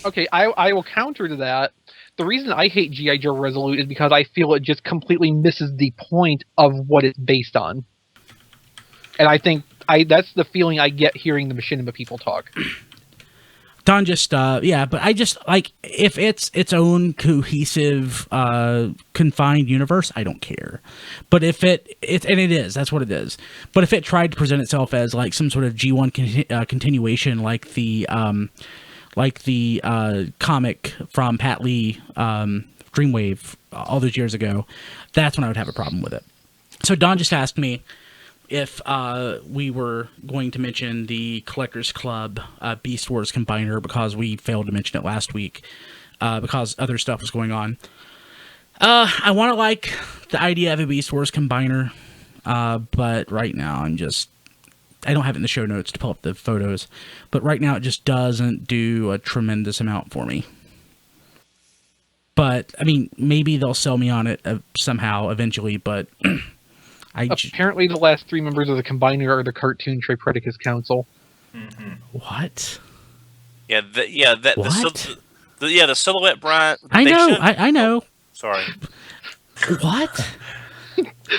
okay, I will counter to that. The reason I hate G.I. Joe Resolute is because I feel it just completely misses the point of what it's based on. And I think that's the feeling I get hearing the Machinima people talk. Don just, but I just, like, if it's its own cohesive, confined universe, I don't care. But if and it is, that's what it is. But if it tried to present itself as, like, some sort of G1 continuation, like the comic from Pat Lee, Dreamwave, all those years ago, that's when I would have a problem with it. So Don just asked me if we were going to mention the Collectors Club Beast Wars Combiner, because we failed to mention it last week because other stuff was going on. I want to like the idea of a Beast Wars Combiner, but right now I don't have it in the show notes to pull up the photos, but right now it just doesn't do a tremendous amount for me. But, I mean, maybe they'll sell me on it somehow eventually, but... Apparently the last 3 members of the Combiner are the Cartoon Tripredacus Council. Mm-hmm. What? Yeah, the silhouette Brian. I know, I know. Sorry. What?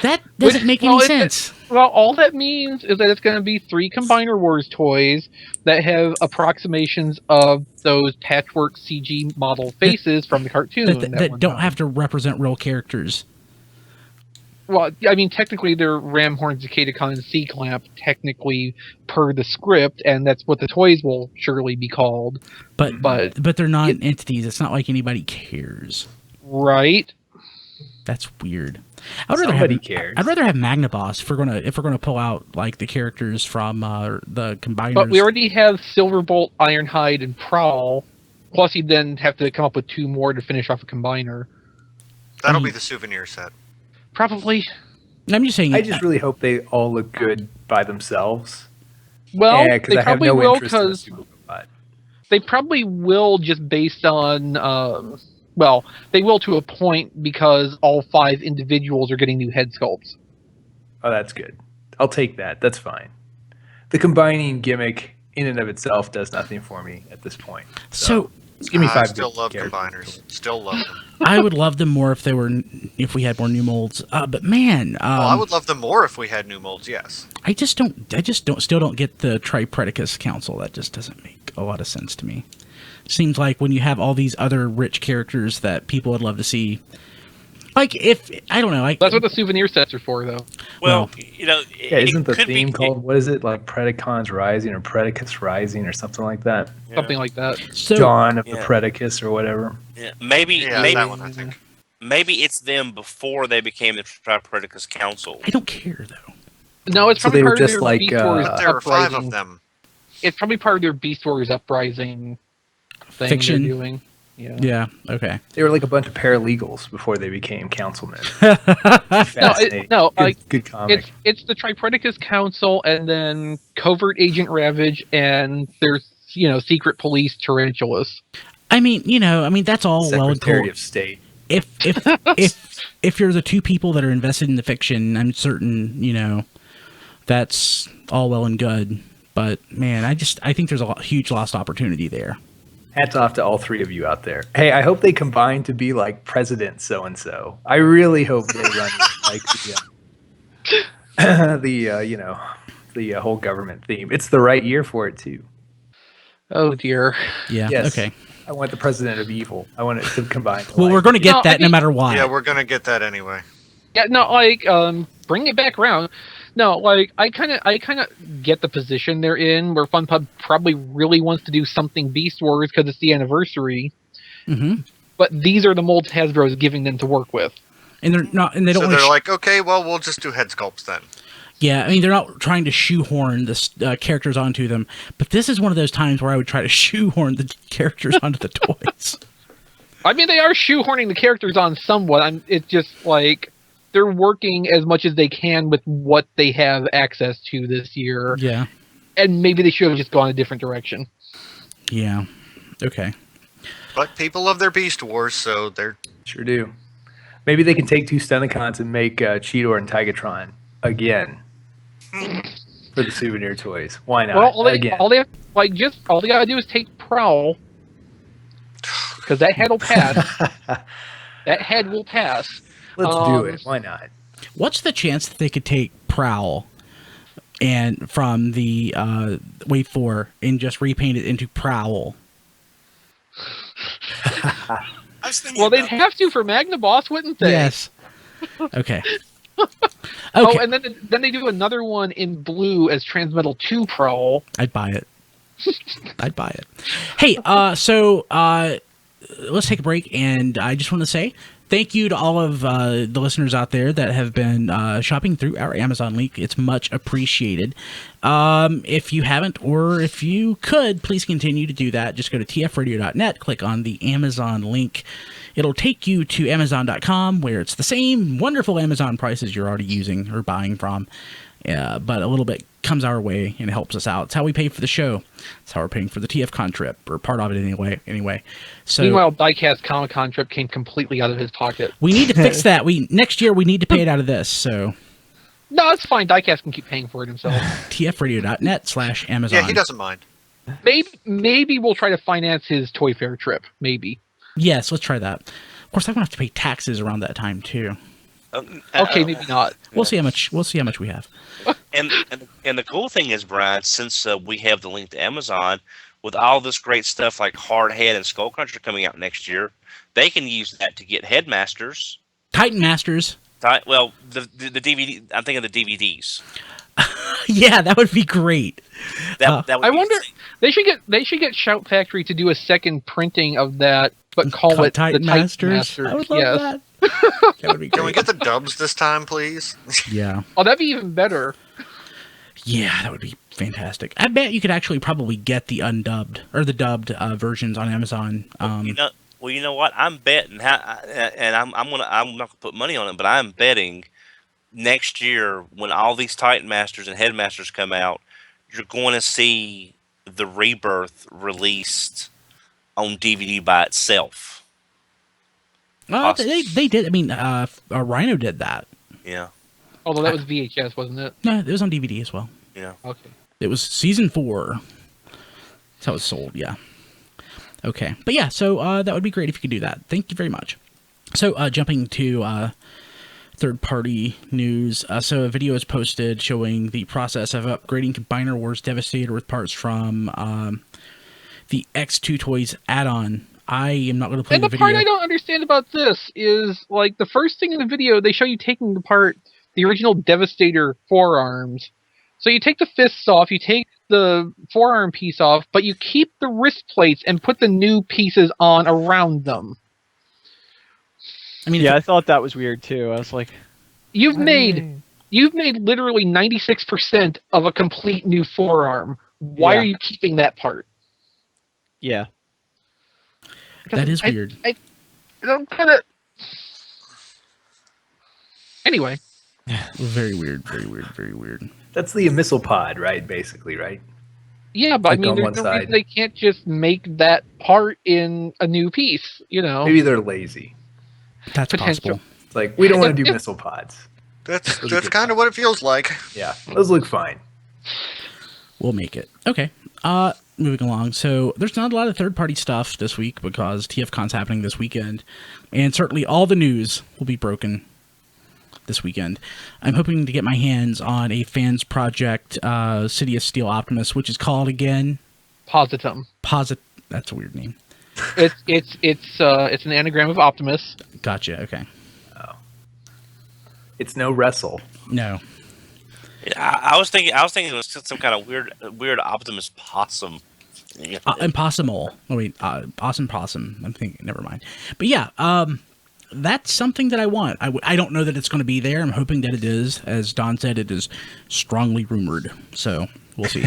That doesn't make any sense. Well, all that means is that it's going to be 3 Combiner Wars toys that have approximations of those patchwork CG model faces from the cartoon. That don't have to represent real characters. Well, I mean, technically they're Ramhorn, Cicadacon, and C-Clamp, technically per the script, and that's what the toys will surely be called. But they're not entities. It's not like anybody cares. Right. That's weird. Somebody cares. I'd rather have Magnaboss if we're gonna pull out like the characters from the Combiners. But we already have Silverbolt, Ironhide, and Prowl. Plus, you'd then have to come up with 2 more to finish off a Combiner. That'll be the souvenir set. Probably. I'm just saying. I just really hope they all look good by themselves. Well, yeah, because I have no interest in the Super Robot. They probably will, just based on. Well, they will to a point because all 5 individuals are getting new head sculpts. Oh, that's good. I'll take that. That's fine. The combining gimmick in and of itself does nothing for me at this point. So just give me 5. I still love combiners. Still love them. I would love them more if we had more new molds. But man, I would love them more if we had new molds. Yes. I still don't get the Tripredacus Council. That just doesn't make a lot of sense to me. Seems like when you have all these other rich characters that people would love to see, like I don't know, like that's what the souvenir sets are for, though. Well, isn't the theme called what is it, like Predacons Rising or Predacus Rising or something like that? Yeah. Something like that. So, Dawn of the Predacus or whatever. Yeah, maybe that one, I think. Maybe it's them before they became the Tripredacus Council. I don't care though. No, it's probably they were part just of their like, Beast Wars There are 5 Uprising. of them. It's probably part of their Beast Wars Uprising thing Fiction. they're doing. Yeah. Yeah. Okay. They were like a bunch of paralegals before they became councilmen. No, Fascinating. Good comic. It's the Tripredacus Council, and then Covert Agent Ravage, and there's Secret Police Tarantulas. I mean, that's all well and Secretary cool. of State. If you're the 2 people that are invested in the fiction, I'm certain, that's all well and good. But man, I think there's a huge lost opportunity there. Hats off to all 3 of you out there. Hey, I hope they combine to be like President so-and-so. I really hope they run like the whole government theme. It's the right year for it, too. Oh, dear. Yeah. Yes. Okay. I want the President of Evil. I want it to combine. Well, we're going to get that no matter what. Yeah, we're going to get that anyway. Yeah, no, bring it back around. No, I kind of get the position they're in, where FunPub probably really wants to do something Beast Wars because it's the anniversary. Mm-hmm. But these are the molds Hasbro's giving them to work with, and they're not, and they don't. So they're like, okay, well, we'll just do head sculpts then. Yeah, I mean, they're not trying to shoehorn the characters onto them, but this is one of those times where I would try to shoehorn the characters onto the toys. I mean, they are shoehorning the characters on somewhat. It's just like they're working as much as they can with what they have access to this year. Yeah. And maybe they should have just gone a different direction. Yeah. Okay. But people love their Beast Wars, so they're... Sure do. Maybe they can take 2 Stunticons and make Cheetor and Tigatron again for the souvenir toys. Why not? Well, all they gotta do is take Prowl, because that head will pass. That head will pass. Let's do it. Why not? What's the chance that they could take Prowl and from the Wave 4 and just repaint it into Prowl? I was thinking Well, they'd about have to for Magnaboss, wouldn't they? Yes. Okay. Oh, and then they do another one in blue as Transmetal 2 Prowl. I'd buy it. I'd buy it. Hey, so let's take a break, and I just want to say thank you to all of the listeners out there that have been shopping through our Amazon link. It's much appreciated. If you haven't, or if you could, please continue to do that. Just go to tfradio.net, click on the Amazon link. It'll take you to Amazon.com, where it's the same wonderful Amazon prices you're already using or buying from. But a little bit comes our way and helps us out. It's how we pay for the show. It's how we're paying for the TFcon trip, or part of it anyway. So meanwhile, Diecast Comic-Con trip came completely out of his pocket. we need to fix that. Next year we need to pay it out of this. So No, it's fine. Diecast can keep paying for it himself. tfradio.net/Amazon. Yeah, he doesn't mind. Maybe we'll try to finance his Toy Fair trip. Maybe. Yes, let's try that. Of course, I'm gonna have to pay taxes around that time too. Okay, maybe not. We'll see how much we have. And the cool thing is, Brian, since we have the link to Amazon, with all this great stuff like Hardhead and Skullcruncher coming out next year, they can use that to get Headmasters. Titan Masters. Well, the DVD. I'm thinking of the DVDs. Yeah, that would be great. That would I be wonder. insane. They should get Shout Factory to do a second printing of that, but call it Titan the Titan Masters. Masters. I would love Yes. that. That would be Can we great. get the dubs this time, please? Yeah. Oh, that'd be even better. Yeah, that would be fantastic. I bet you could actually probably get the undubbed or the dubbed versions on Amazon. You know what? I'm betting, and I'm not gonna put money on it, but I'm betting next year when all these Titan Masters and Headmasters come out, you're going to see the Rebirth released on DVD by itself. They did. I mean, Rhino did that. Yeah. Although that was VHS, wasn't it? No, it was on DVD as well. Yeah. Okay. It was season 4. That's how it was sold. Yeah. Okay, but yeah, so that would be great if you could do that. Thank you very much. So jumping to third-party news. So a video is posted showing the process of upgrading Combiner Wars Devastator with parts from the X2 Toys add-on. I am not going to play And the the video. part I don't understand about this is, like, the first thing in the video, they show you taking apart the original Devastator forearms. So you take the fists off, you take the forearm piece off, but you keep the wrist plates and put the new pieces on around them. I mean, Yeah, I thought that was weird too. I was like, You've made literally 96% of a complete new forearm. Why Yeah. are you keeping that part? yeah. that is weird. I'm kind of... Anyway. Very weird, very weird, very weird. That's the missile pod, right? Basically, right? Yeah, but Like I mean, on there's one no side. reason they can't just make that part in a new piece, you know? Maybe they're lazy. That's Potential. possible. It's like, we don't want to do If- missile pods. That's Those are good kind of what it feels like. Yeah, those look fine. We'll make it. Okay. Moving along. So there's not a lot of third-party stuff this week because TFCon's happening this weekend, and certainly all the news will be broken this weekend. I'm hoping to get my hands on a fans project, City of Steel Optimus, which is called again Positum. That's a weird name. It's an anagram of Optimus. Gotcha. Okay. It's no wrestle. No. I was thinking it was some kind of weird Optimus possum. Yeah. Impossible. Oh wait, awesome possum. I'm thinking. Never mind. But yeah, that's something that I want. I don't know that it's going to be there. I'm hoping that it is. As Don said, it is strongly rumored. So we'll see.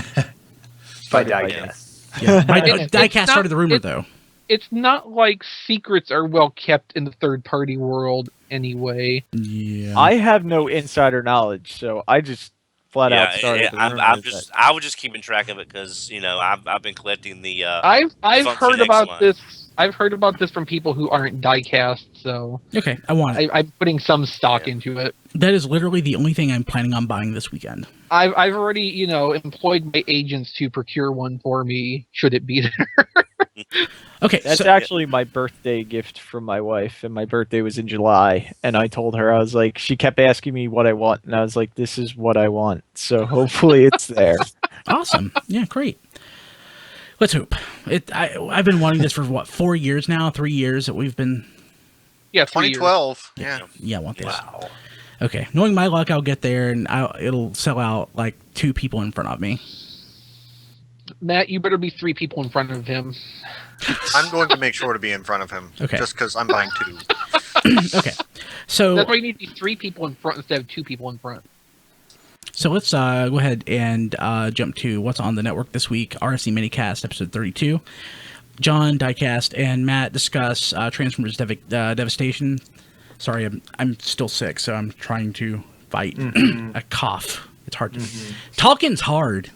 By Diecast. Yeah, It's Diecast not- started the rumor it- though. It's not like secrets are well kept in the third-party world anyway. Yeah. I have no insider knowledge, so I just flat out started. the rumors I was just keeping track of it because I've been collecting the. I've Function heard X about line. this. I've heard about this from people who aren't Diecast, so Okay, I want it. I'm putting some stock into it. That is literally the only thing I'm planning on buying this weekend. I've already employed my agents to procure one for me. Should it be there? Okay, That's so, actually my birthday gift from my wife, and my birthday was in July. And I told her, I was like, she kept asking me what I want, and I was like, this is what I want. So hopefully it's there. awesome. Yeah, great. Let's hope. I've been wanting this for what, 4 years now? 3 years that we've been. Yeah, 3 years. 2012. Yeah. Yeah, I want this. Wow. Okay, knowing my luck, I'll get there and it'll sell out like 2 people in front of me. Matt, you better be 3 people in front of him. I'm going to make sure to be in front of him. Okay. Just because I'm buying 2. Okay, so That's why you need these 3 people in front instead of 2 people in front. So let's go ahead and jump to what's on the network this week. RFC Minicast, episode 32. John, Diecast, and Matt discuss Transformers Devastation. Sorry, I'm still sick, so I'm trying to fight a cough. It's hard to... Talking's hard.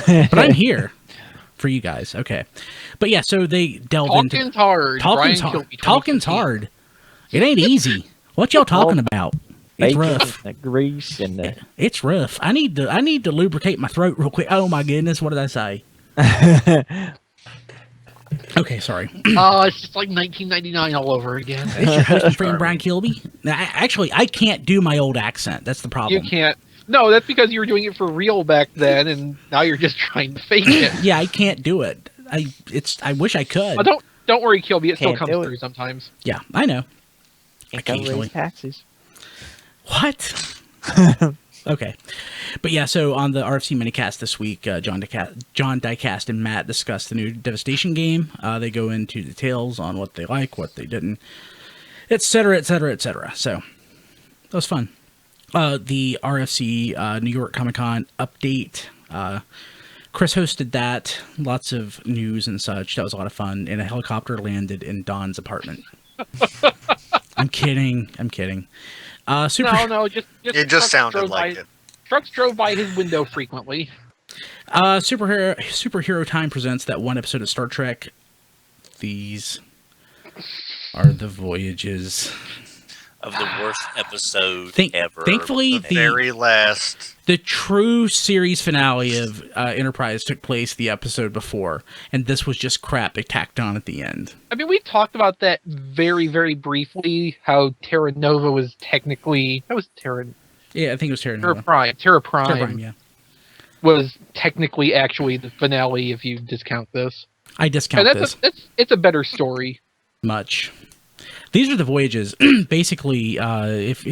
But I'm here for you guys. Okay. But yeah, so they delve into... Talking's hard. Talking's hard. It ain't easy. What y'all talking about? It's rough. The grease and the... It's rough. I need to lubricate my throat real quick. Oh my goodness, what did I say? Okay, sorry. It's just like 1999 all over again. It's your host and friend Brian Kilby. Now, actually, I can't do my old accent. That's the problem. You can't. No, that's because you were doing it for real back then, and now you're just trying to fake it. Yeah, I can't do it. I wish I could. Oh, don't worry, Kilby. It still Can't comes do it. through sometimes. Yeah, I know. Can't go Occasionally. raise taxes. What? Okay. But yeah, so on the RFC Minicast this week, John Diecast and Matt discuss the new Devastation game. They go into details on what they like, what they didn't, etc., etc., etc. So that was fun. The RFC New York Comic Con update. Chris hosted that. Lots of news and such. That was a lot of fun. And a helicopter landed in Don's apartment. I'm kidding. No, just It just trucks sounded drove like by- it. Trucks drove by his window frequently. Superhero Time presents that one episode of Star Trek. These are the voyages Of the worst episode ever. Thankfully, The very last. the true series finale of Enterprise took place the episode before, and this was just crap they tacked on at the end. I mean, we talked about that very, very briefly, how Terra Nova was technically... That was Terra Yeah, I think it was Terra Terra Nova. Prime. Terra Prime, Terra Prime, yeah. was technically actually the finale if you discount this. I discount And this it's a better story. much. These are the voyages. Basically, if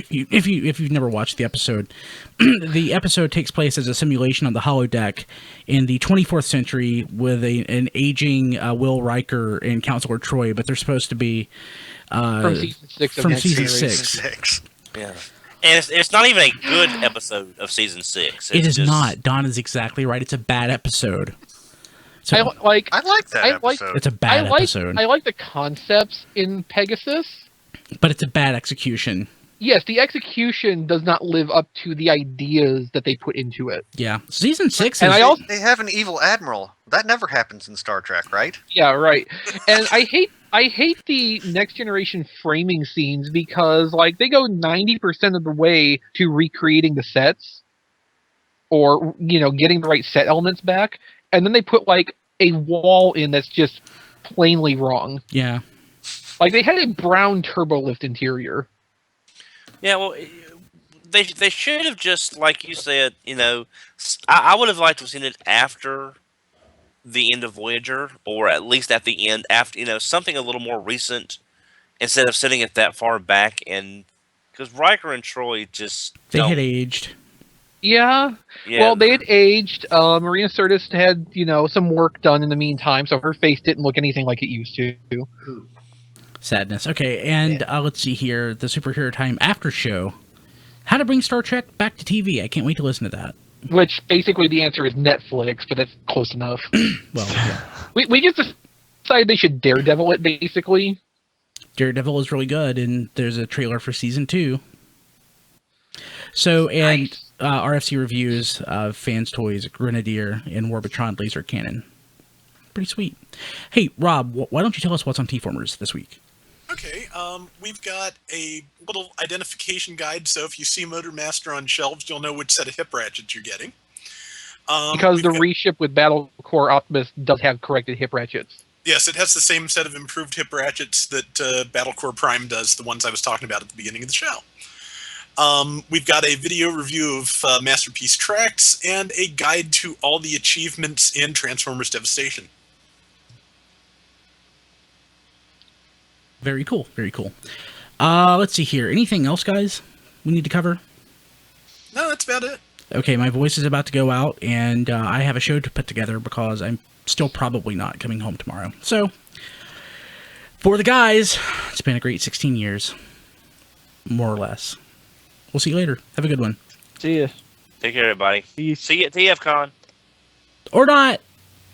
you've never watched the episode, the episode takes place as a simulation on the holodeck in the 24th century with an aging Will Riker and Counselor Troy, but they're supposed to be From season 6 of from Next season Generation. 6. Yeah. And it's not even a good episode of season 6. It It's is just- not. Don is exactly right. It's a bad episode. So, I like that I like- episode. it's a bad episode, I like the concepts in Pegasus. but it's a bad execution. Yes, the execution does not live up to the ideas that they put into it. Yeah, season 6 And is. I also They have an evil admiral. That never happens in Star Trek, right? Yeah, right. And I hate the Next Generation framing scenes because like they go 90% of the way to recreating the sets or getting the right set elements back, and then they put like a wall in that's just plainly wrong. Yeah, Like they had a brown turbolift interior. Yeah, well, they should have just, like you said, I would have liked to have seen it after the end of Voyager, or at least at the end, after, something a little more recent, instead of setting it that far back, and because Riker and Troy just they don't- had aged. Yeah. Yeah, Well, they had aged. Marina Sirtis had, some work done in the meantime, so her face didn't look anything like it used to. Sadness. Okay, and let's see here. The Superhero Time after show. How to bring Star Trek back to TV. I can't wait to listen to that. Which basically the answer is Netflix, but that's close enough. Well, yeah. We just decided they should Daredevil it, basically. Daredevil is really good, and there's a trailer for season 2. So, and Nice. RFC reviews of Fans Toys, Grenadier, and Warbotron laser cannon. Pretty sweet. Hey, Rob, why don't you tell us what's on TFormers this week? Okay, we've got a little identification guide, so if you see Motormaster on shelves, you'll know which set of hip ratchets you're getting. Because we've the got- reship with Battle Core Optimus does have corrected hip ratchets. Yes, it has the same set of improved hip ratchets that Battlecore Prime does, the ones I was talking about at the beginning of the show. We've got a video review of Masterpiece Tracks and a guide to all the achievements in Transformers Devastation. Very cool. Very cool. Let's see here. Anything else, guys, we need to cover? No, that's about it. Okay, my voice is about to go out, and I have a show to put together because I'm still probably not coming home tomorrow. So, For the guys, it's been a great 16 years. More or less. We'll see you later. Have a good one. See ya. Take care, everybody. Peace. See you at TFcon. Or not.